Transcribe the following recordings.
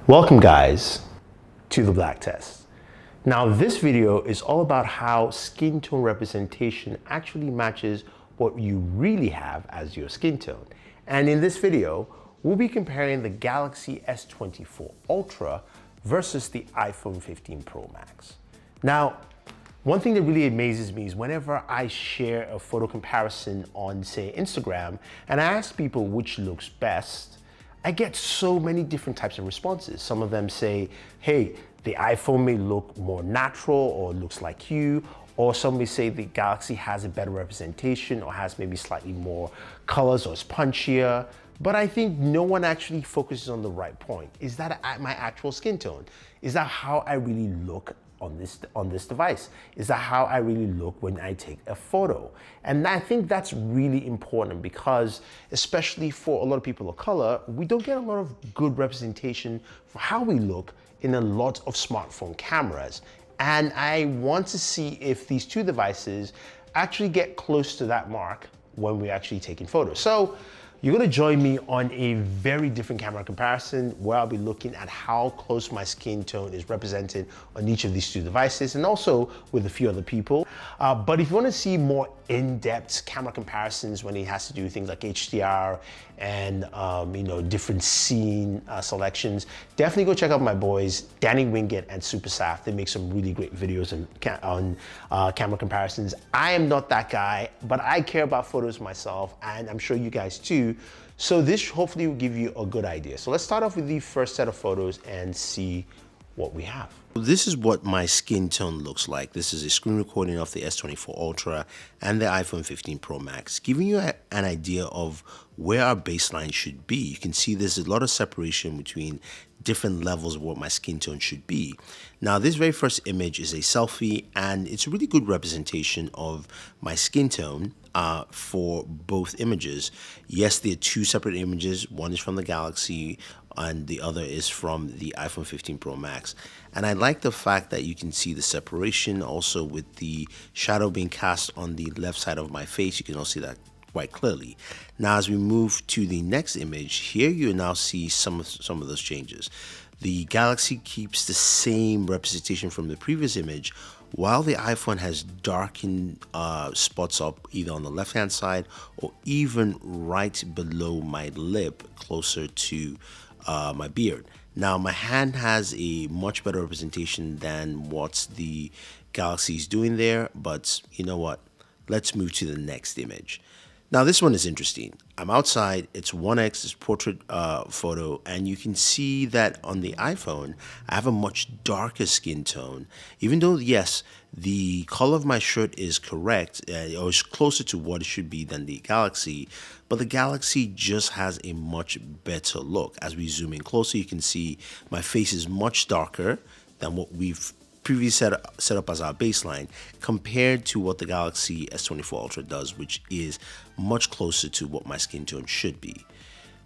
Welcome guys to the black test. Now this video is all about how skin tone representation actually matches what you really have as your skin tone. And in this video, we'll be comparing the Galaxy S24 Ultra versus the iPhone 15 Pro Max. Now, one thing that really amazes me is whenever I share a photo comparison on, say, Instagram, and I ask people which looks best, I get so many different types of responses. Some of them say, hey, the iPhone may look more natural or looks like you, or some may say the Galaxy has a better representation or has maybe slightly more colors or is punchier. But I think no one actually focuses on the right point. Is that my actual skin tone? Is that how I really look on this device? Is that how I really look when I take a photo? And I think that's really important because, especially for a lot of people of color, we don't get a lot of good representation for how we look in a lot of smartphone cameras. And I want to see if these two devices actually get close to that mark when we're actually taking photos. So you're gonna join me on a very different camera comparison where I'll be looking at how close my skin tone is represented on each of these two devices and also with a few other people. But if you wanna see more in-depth camera comparisons when it has to do with things like HDR and different scene selections, definitely go check out my boys, Danny Wingate and Super Saf. They make some really great videos on camera comparisons. I am not that guy, but I care about photos myself, and I'm sure you guys too. So this hopefully will give you a good idea. So let's start off with the first set of photos and see what we have. This is what my skin tone looks like. This is a screen recording of the S24 Ultra and the iPhone 15 Pro Max, giving you an idea of where our baseline should be. You can see there's a lot of separation between different levels of what my skin tone should be. Now, this very first image is a selfie, and it's a really good representation of my skin tone for both images. Yes, there are two separate images. One is from the Galaxy and the other is from the iPhone 15 Pro Max. And I like the fact that you can see the separation also with the shadow being cast on the left side of my face. You can also see that quite clearly. Now, as we move to the next image, here you now see some of those changes. The Galaxy keeps the same representation from the previous image, while the iPhone has darkened spots up either on the left hand side or even right below my lip closer to my beard. Now, my hand has a much better representation than what the Galaxy is doing there, but you know what? Let's move to the next image. Now, this one is interesting. I'm outside, it's 1x, it's portrait photo, and you can see that on the iPhone, I have a much darker skin tone. Even though, yes, the color of my shirt is correct, or is closer to what it should be than the Galaxy, but the Galaxy just has a much better look. As we zoom in closer, you can see my face is much darker than what we've previously set up as our baseline compared to what the Galaxy S24 Ultra does, which is much closer to what my skin tone should be.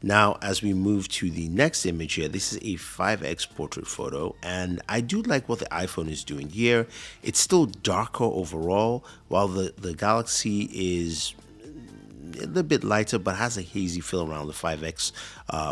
Now, as we move to the next image here, this is a 5x portrait photo, and I do like what the iPhone is doing here. It's still darker overall, while the Galaxy is a little bit lighter but has a hazy feel around the 5x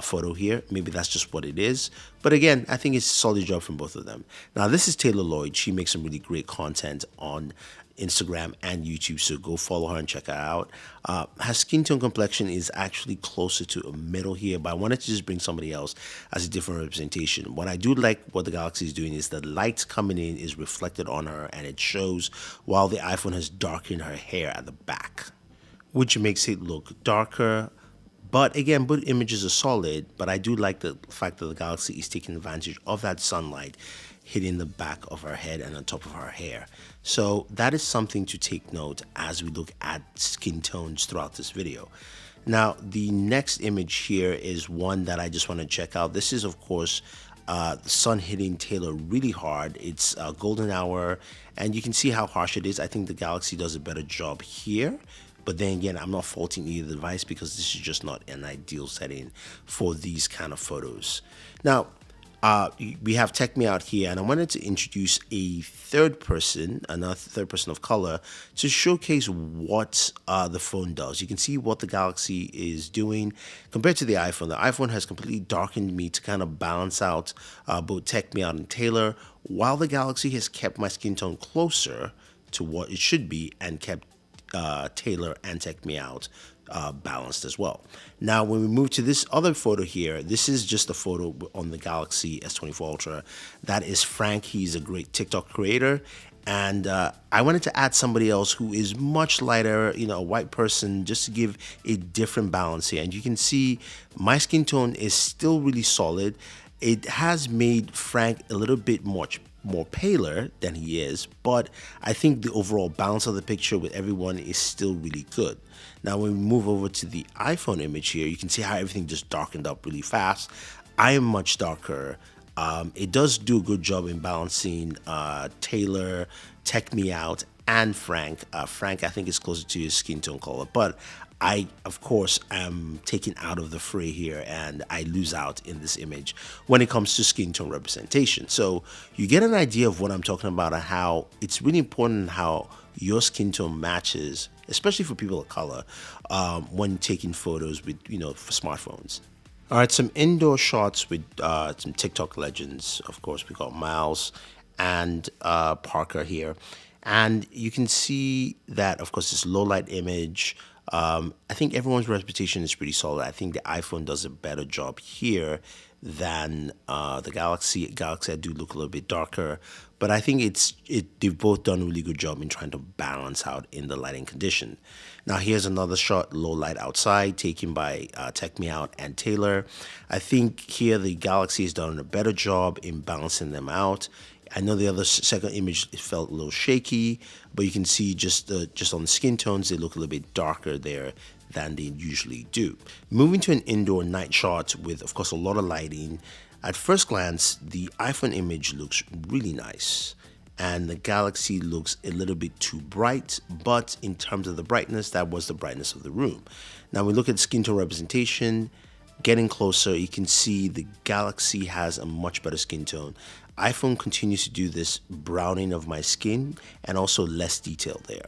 photo here. Maybe that's just what it is, but again, I think it's a solid job from both of them. Now, this is Taylor Lloyd. She makes some really great content on Instagram and YouTube, so go follow her and check her out. Her skin tone complexion is actually closer to a middle here, but I wanted to just bring somebody else as a different representation. What I do like what the Galaxy is doing is the light coming in is reflected on her and it shows, while the iPhone has darkened her hair at the back, which makes it look darker. But again, both images are solid, but I do like the fact that the Galaxy is taking advantage of that sunlight hitting the back of her head and on top of her hair. So that is something to take note as we look at skin tones throughout this video. Now, the next image here is one that I just want to check out. This is, of course, the sun hitting Taylor really hard. It's golden hour, and you can see how harsh it is. I think the Galaxy does a better job here. But then again, I'm not faulting either device because this is just not an ideal setting for these kind of photos. Now, we have Tech Me Out here, and I wanted to introduce a third person, another third person of color, to showcase what the phone does. You can see what the Galaxy is doing compared to the iPhone. The iPhone has completely darkened me to kind of balance out both Tech Me Out and Taylor, while the Galaxy has kept my skin tone closer to what it should be and kept Taylor and Tech Me Out balanced as well. Now, when we move to this other photo here, this is just a photo on the Galaxy S24 Ultra. That is Frank. He's a great TikTok creator. And I wanted to add somebody else who is much lighter, you know, a white person, just to give a different balance here. And you can see my skin tone is still really solid. It has made Frank a little bit more paler than he is, but I think the overall balance of the picture with everyone is still really good. Now, when we move over to the iPhone image here, you can see how everything just darkened up really fast. I am much darker. It does do a good job in balancing Taylor, Tech Me Out, and Frank. Frank, I think, is closer to his skin tone color, but I, of course, am taken out of the fray here, and I lose out in this image when it comes to skin tone representation. So you get an idea of what I'm talking about and how it's really important how your skin tone matches, especially for people of color, when taking photos with, for smartphones. All right, some indoor shots with some TikTok legends. Of course, we got Miles and Parker here. And you can see that, of course, this low light image. I think everyone's reputation is pretty solid. I think the iPhone does a better job here than the Galaxy. Galaxy, I do look a little bit darker, but I think they've both done a really good job in trying to balance out in the lighting condition. Now, here's another shot, low light outside, taken by Tech Me Out and Taylor. I think here the Galaxy has done a better job in balancing them out. I know the other second image felt a little shaky, but you can see just on the skin tones, they look a little bit darker there than they usually do. Moving to an indoor night shot with, of course, a lot of lighting. At first glance, the iPhone image looks really nice, and the Galaxy looks a little bit too bright, but in terms of the brightness, that was the brightness of the room. Now, we look at skin tone representation. Getting closer, you can see the Galaxy has a much better skin tone. iPhone continues to do this browning of my skin and also less detail there.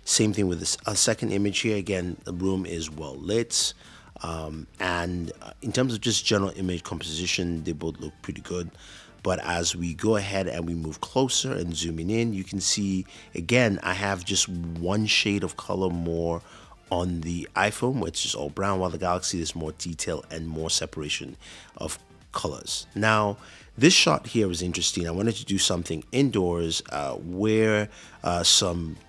Same thing with this second image here. Again, the room is well lit. And in terms of just general image composition, they both look pretty good. But as we go ahead and we move closer and zooming in, you can see, again, I have just one shade of color more on the iPhone, which is all brown, while the Galaxy is more detail and more separation of colors. Now, this shot here was interesting. I wanted to do something indoors, wear a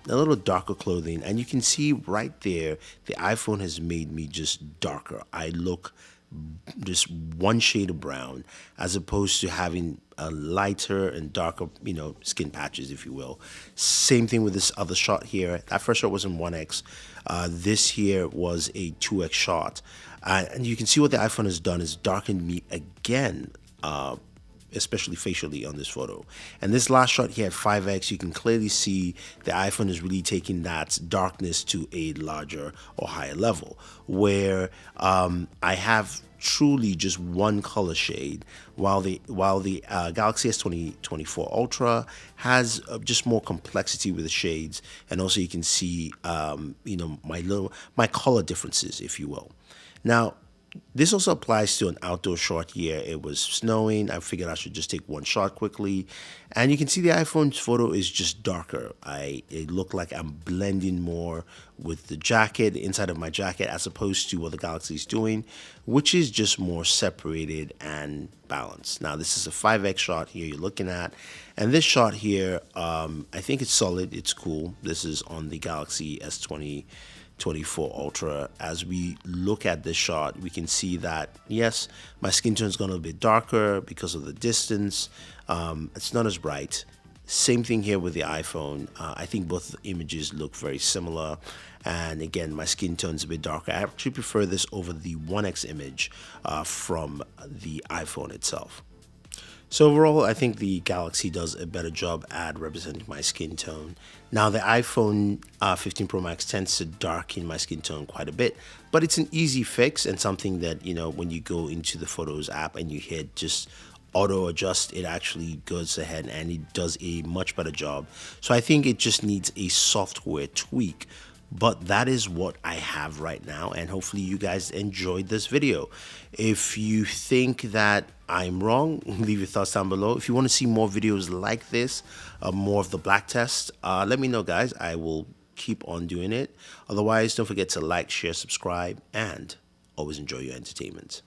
little darker clothing, and you can see right there, the iPhone has made me just darker. I look just one shade of brown, as opposed to having a lighter and darker, skin patches, if you will. Same thing with this other shot here. That first shot was in 1x. This here was a 2x shot. And you can see what the iPhone has done is darkened me again, especially facially on this photo. And this last shot here at 5x, you can clearly see the iPhone is really taking that darkness to a larger or higher level, where I have truly just one color shade, while the Galaxy S24 Ultra has just more complexity with the shades, and also you can see my color differences, if you will. Now, this also applies to an outdoor shot here. It was snowing. I figured I should just take one shot quickly. And you can see the iPhone's photo is just darker. It looked like I'm blending more with the jacket, inside of my jacket, as opposed to what the Galaxy is doing, which is just more separated and balanced. Now, this is a 5x shot here you're looking at. And this shot here, I think it's solid. It's cool. This is on the Galaxy S24 Ultra. As we look at this shot, we can see that, yes, my skin tone is going to be a bit darker because of the distance. It's not as bright. Same thing here with the iPhone. I think both images look very similar. And again, my skin tone is a bit darker. I actually prefer this over the 1x image from the iPhone itself. So overall, I think the Galaxy does a better job at representing my skin tone. Now, the iPhone 15 Pro Max tends to darken my skin tone quite a bit, but it's an easy fix and something that, when you go into the Photos app and you hit just auto adjust, it actually goes ahead and it does a much better job. So I think it just needs a software tweak. But that is what I have right now, and hopefully you guys enjoyed this video. If you think that I'm wrong, leave your thoughts down below. If you want to see more videos like this, more of the black test, let me know, guys. I will keep on doing it. Otherwise, don't forget to like, share, subscribe, and always enjoy your entertainment.